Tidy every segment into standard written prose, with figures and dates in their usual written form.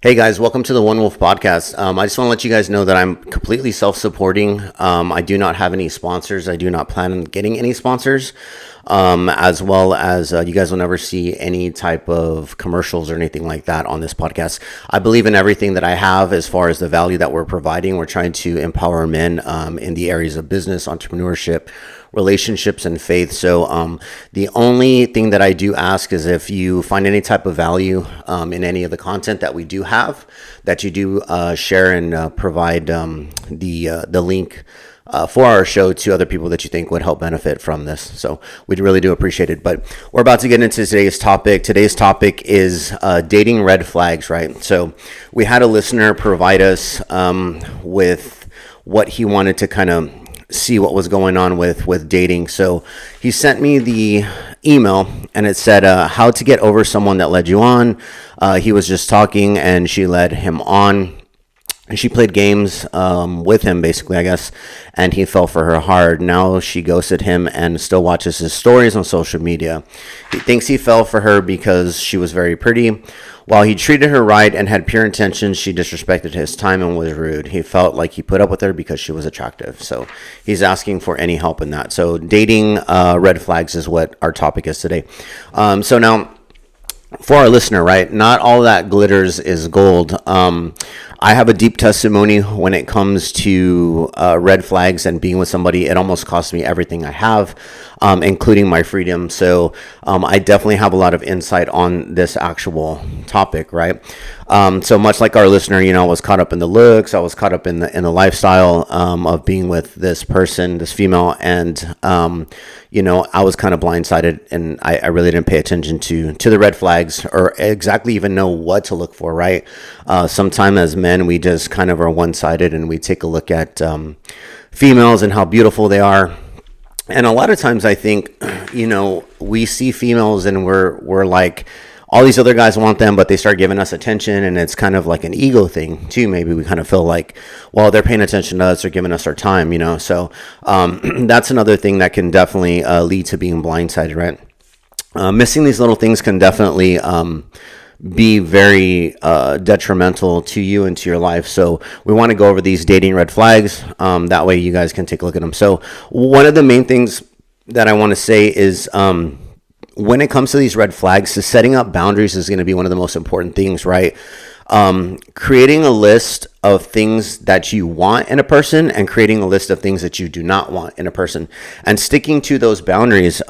Hey guys, welcome to the One Wolf Podcast. I just want to let you guys know that I'm completely self-supporting. I do not have any sponsors. I do not plan on getting any sponsors, as well as you guys will never see any type of commercials or anything like that on this podcast. I believe in everything that I have as far as the value that we're providing. We're trying to empower men in the areas of business, entrepreneurship, relationships, and faith. So the only thing that I do ask is if you find any type of value in any of the content that we do have, that you do share and provide the link for our show to other people that you think would help benefit from this. So we really do appreciate it. But we're about to get into today's topic. Today's topic is dating red flags, right? So we had a listener provide us with what he wanted to kind of see what was going on with dating. So he sent me the email and it said how to get over someone that led you on. He was just talking and she led him on. And she played games with him, basically, I guess, and he fell for her hard. Now she ghosted him and still watches his stories on social media. He thinks he fell for her because she was very pretty. While he treated her right and had pure intentions, she disrespected his time and was rude. He felt like he put up with her because she was attractive. So he's asking for any help in that. So dating red flags is what our topic is today. So now, for our listener, right, not all that glitters is gold. I have a deep testimony when it comes to red flags and being with somebody. It almost cost me everything I have, including my freedom. So I definitely have a lot of insight on this actual topic, right? So much like our listener, I was caught up in the looks. I was caught up in the lifestyle of being with this person, this female, and I was kind of blindsided, and I really didn't pay attention to the red flags or exactly even know what to look for, right? Sometimes as men, we just kind of are one-sided and we take a look at females and how beautiful they are. And a lot of times I think, we see females and we're like, all these other guys want them, but they start giving us attention, and it's kind of like an ego thing too. Maybe we kind of feel like, well, they're paying attention to us, they're giving us their time, So that's another thing that can definitely lead to being blindsided, right? Missing these little things can definitely be very detrimental to you and to your life. So we want to go over these dating red flags. That way you guys can take a look at them. So one of the main things that I want to say is when it comes to these red flags, so setting up boundaries is going to be one of the most important things, right? Creating a list of things that you want in a person and creating a list of things that you do not want in a person, and sticking to those boundaries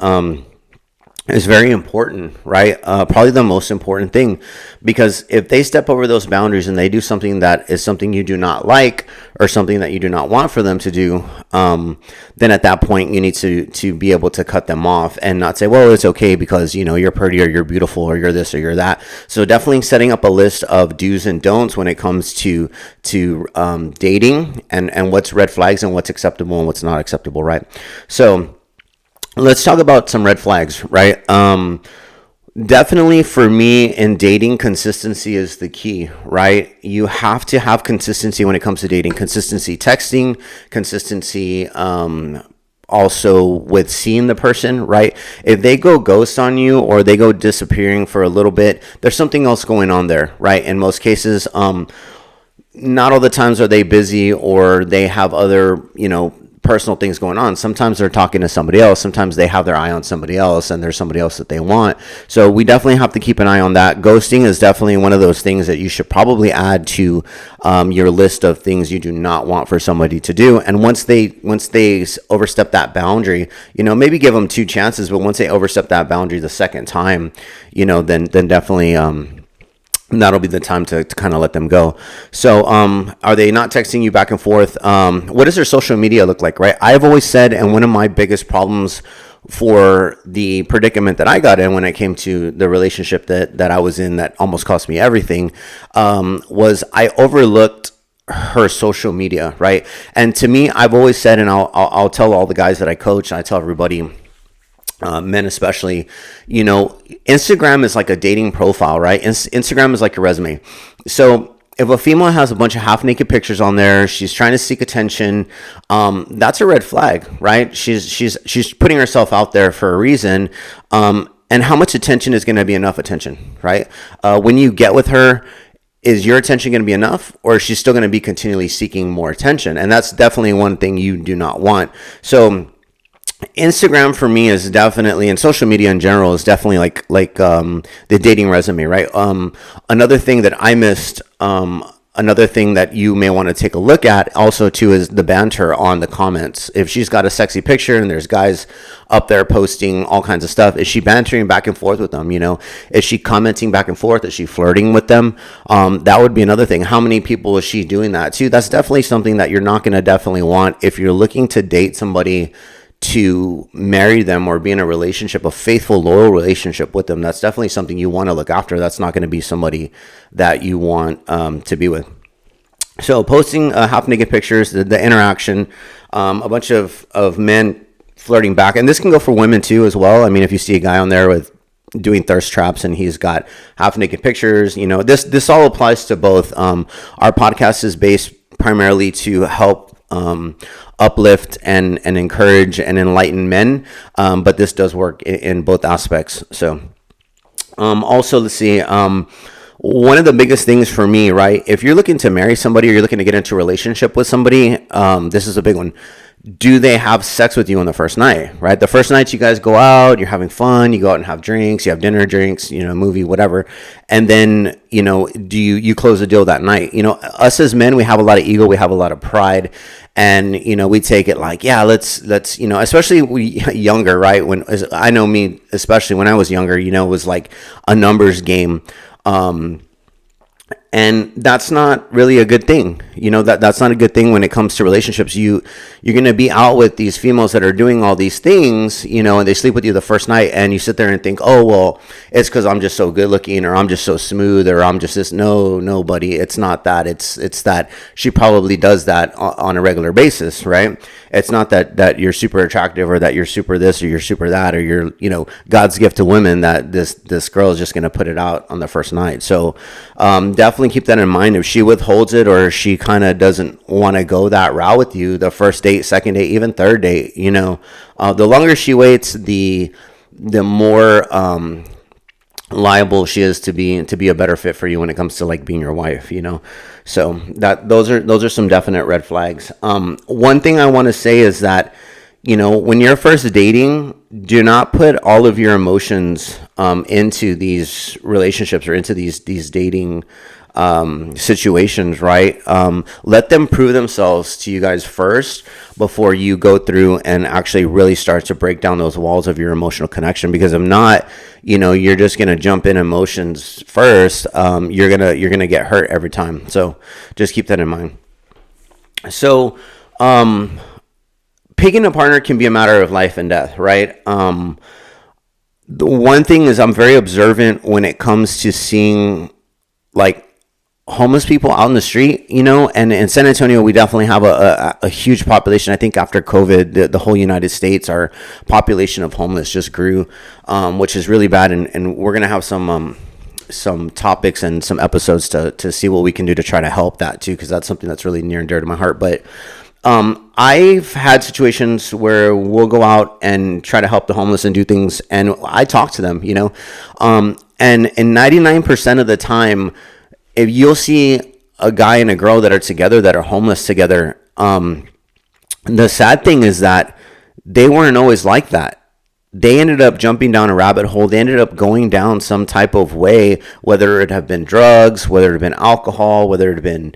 is very important, right? Probably the most important thing, because if they step over those boundaries and they do something that is something you do not like or something that you do not want for them to do, then at that point you need to be able to cut them off and not say, well, it's okay because you're pretty or you're beautiful or you're this or you're that. So definitely setting up a list of do's and don'ts when it comes to dating and what's red flags and what's acceptable and what's not acceptable, right? So let's talk about some red flags, right? Definitely for me in dating, consistency is the key, right? You have to have consistency when it comes to dating. Consistency texting, consistency also with seeing the person, right? If they go ghost on you or they go disappearing for a little bit, there's something else going on there, right? In most cases, not all the times are they busy or they have other, personal things going on. Sometimes they're talking to somebody else. Sometimes they have their eye on somebody else and there's somebody else that they want. So we definitely have to keep an eye on that. Ghosting is definitely one of those things that you should probably add to your list of things you do not want for somebody to do. And once they overstep that boundary, maybe give them two chances, but once they overstep that boundary the second time, then definitely that'll be the time to kind of let them go. So are they not texting you back and forth? What does their social media look like, right? I've always said, and one of my biggest problems for the predicament that I got in when it came to the relationship that I was in that almost cost me everything, was I overlooked her social media, right? And to me, I've always said, and I'll tell all the guys that I coach, I tell everybody, men especially, Instagram is like a dating profile, right? Instagram is like a resume. So if a female has a bunch of half naked pictures on there, she's trying to seek attention, that's a red flag, right? She's putting herself out there for a reason. And how much attention is going to be enough attention, right? When you get with her, is your attention going to be enough, or is she still going to be continually seeking more attention? And that's definitely one thing you do not want. So Instagram for me is definitely, and social media in general is definitely like the dating resume, right? Another thing that I missed, another thing that you may want to take a look at also too is the banter on the comments. If she's got a sexy picture and there's guys up there posting all kinds of stuff, is she bantering back and forth with them? Is she commenting back and forth? Is she flirting with them? That would be another thing. How many people is she doing that to? That's definitely something that you're not going to definitely want if you're looking to date somebody, to marry them or be in a relationship, a faithful, loyal relationship with them. That's definitely something you want to look after. That's not going to be somebody that you want to be with. So posting half naked pictures, the interaction, a bunch of men flirting back, and this can go for women too as well. I mean, if you see a guy on there with doing thirst traps and he's got half naked pictures, this all applies to both. Our podcast is based primarily to help uplift and encourage and enlighten men, but this does work in both aspects. So also, let's see, one of the biggest things for me, right, if you're looking to marry somebody or you're looking to get into a relationship with somebody, this is a big one. Do they have sex with you on the first night, right? The first night you guys go out, you're having fun, you go out and have drinks, you have dinner, drinks, movie, whatever. And then, do you close the deal that night? Us as men, we have a lot of ego, we have a lot of pride. And, we take it like, yeah, let's, especially we younger, right? When I know me, especially when I was younger, it was like a numbers game. And that's not really a good thing. That's not a good thing when it comes to relationships. You're going to be out with these females that are doing all these things, and they sleep with you the first night, and you sit there and think, oh, well, it's because I'm just so good looking, or I'm just so smooth, or I'm just this. No, buddy, it's not that. It's that she probably does that on a regular basis, right? It's not that you're super attractive, or that you're super this, or you're super that, or you're, God's gift to women, that this girl is just going to put it out on the first night. So definitely keep that in mind. If she withholds it, or she kind of doesn't want to go that route with you, the first date, second date, even third date, the longer she waits, the more liable she is to be a better fit for you when it comes to like being your wife, so those are some definite red flags. One thing I want to say is that, when you're first dating, do not put all of your emotions into these relationships or into these dating situations, right? Let them prove themselves to you guys first before you go through and actually really start to break down those walls of your emotional connection. Because if not, you're just gonna jump in emotions first. You're gonna get hurt every time. So just keep that in mind. So picking a partner can be a matter of life and death, right? The one thing is, I'm very observant when it comes to seeing like homeless people out in the street, and in San Antonio, we definitely have a huge population. I think after COVID, the whole United States, our population of homeless just grew, which is really bad. And we're going to have some topics and some episodes to see what we can do to try to help that too, because that's something that's really near and dear to my heart. But I've had situations where we'll go out and try to help the homeless and do things, and I talk to them, and 99% of the time, if you'll see a guy and a girl that are together, that are homeless together, the sad thing is that they weren't always like that. They ended up jumping down a rabbit hole. They ended up going down some type of way, whether it have been drugs, whether it have been alcohol, whether it have been,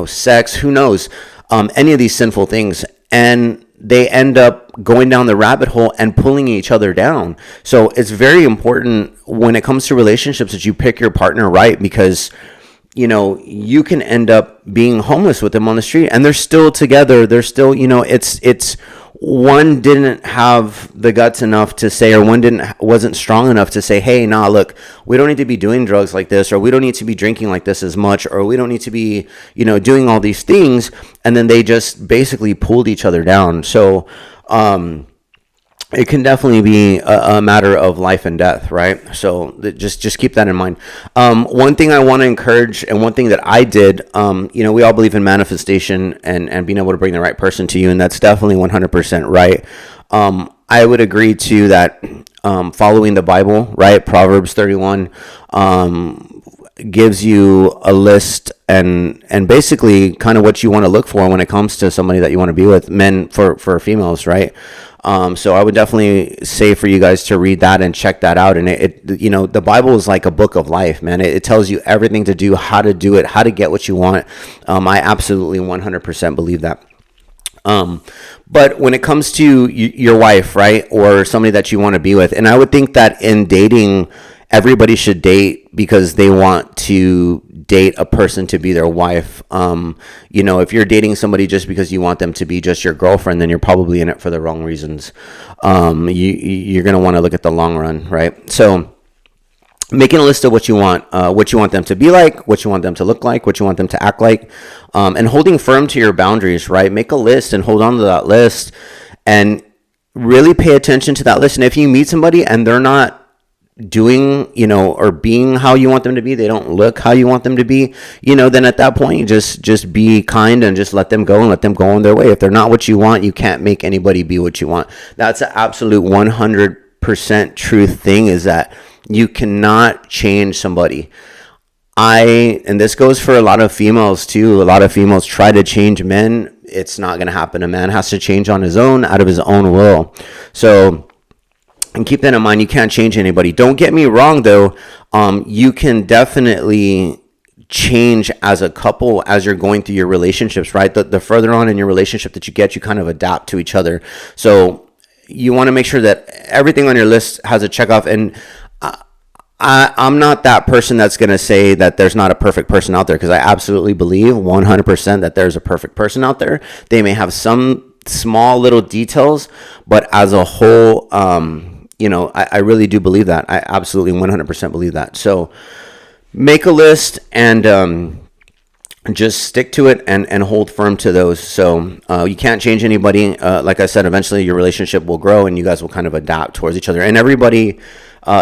sex, who knows, any of these sinful things. And they end up going down the rabbit hole and pulling each other down. So it's very important when it comes to relationships that you pick your partner right, because you can end up being homeless with them on the street and they're still together. They're still, it's one didn't have the guts enough to say, or wasn't strong enough to say, hey, nah, look, we don't need to be doing drugs like this, or we don't need to be drinking like this as much, or we don't need to be, doing all these things. And then they just basically pulled each other down. So, it can definitely be a matter of life and death, right? So just keep that in mind. One thing I want to encourage, and one thing that I did, we all believe in manifestation and being able to bring the right person to you, and that's definitely 100% right. I would agree too that following the Bible, right? Proverbs 31, gives you a list and basically kind of what you want to look for when it comes to somebody that you want to be with, men for females, right? So I would definitely say for you guys to read that and check that out. And the Bible is like a book of life, man. It tells you everything to do, how to do it, how to get what you want. I absolutely 100% believe that. But when it comes to your wife, right, or somebody that you want to be with, and I would think that in dating, everybody should date because they want to date a person to be their wife. If you're dating somebody just because you want them to be just your girlfriend, then you're probably in it for the wrong reasons. You're going to want to look at the long run, right? So making a list of what you want them to be like, what you want them to look like, what you want them to act like, and holding firm to your boundaries, right? Make a list and hold on to that list and really pay attention to that list. And if you meet somebody and they're not doing, or being how you want them to be, they don't look how you want them to be, then at that point, you just be kind and just let them go and let them go on their way. If they're not what you want, you can't make anybody be what you want. That's an absolute 100% truth thing, is that you cannot change somebody. And this goes for a lot of females too. A lot of females try to change men. It's not going to happen. A man has to change on his own, out of his own will. So, and keep that in mind, you can't change anybody. Don't get me wrong, though. You can definitely change as a couple as you're going through your relationships, right? The further on in your relationship that you get, you kind of adapt to each other. So you want to make sure that everything on your list has a check off. And I'm not that person that's going to say that there's not a perfect person out there, because I absolutely believe 100% that there's a perfect person out there. They may have some small little details, but as a whole, I really do believe that. I absolutely 100% believe that. So make a list and just stick to it and hold firm to those. So you can't change anybody. Like I said, eventually your relationship will grow and you guys will kind of adapt towards each other. And everybody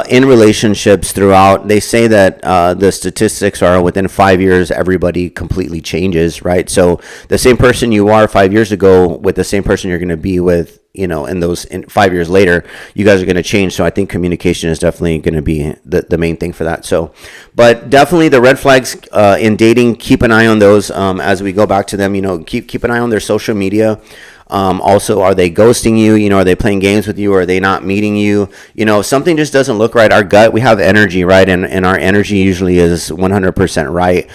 in relationships throughout, they say that the statistics are within 5 years, everybody completely changes, right? So the same person you are 5 years ago with the same person you're going to be with, in 5 years later, you guys are going to change. So I think communication is definitely going to be the main thing for that. So, but definitely the red flags in dating, keep an eye on those as we go back to them. Keep an eye on their social media. Also, are they ghosting you? Are they playing games with you? Are they not meeting you? If something just doesn't look right. Our gut, we have energy, right? And our energy usually is 100% right.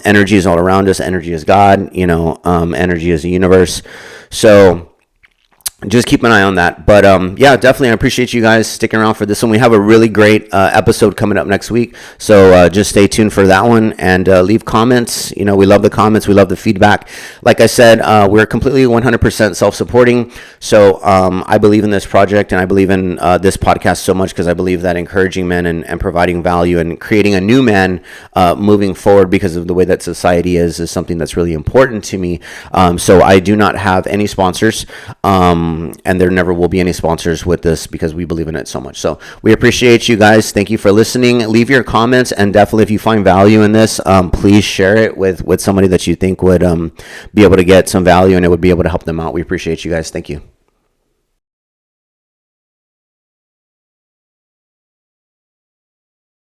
Energy is all around us. Energy is God. Energy is the universe. So just keep an eye on that. But yeah, definitely, I appreciate you guys sticking around for this one. We have a really great episode coming up next week. So just stay tuned for that one and leave comments. We love the comments. We love the feedback. Like I said, we're completely 100% self-supporting. So I believe in this project and I believe in this podcast so much because I believe that encouraging men and providing value and creating a new man moving forward because of the way that society is something that's really important to me. So I do not have any sponsors. And there never will be any sponsors with this because we believe in it so much. So we appreciate you guys. Thank you for listening. Leave your comments, and definitely if you find value in this, please share it with somebody that you think would be able to get some value and it would be able to help them out. We appreciate you guys. Thank you.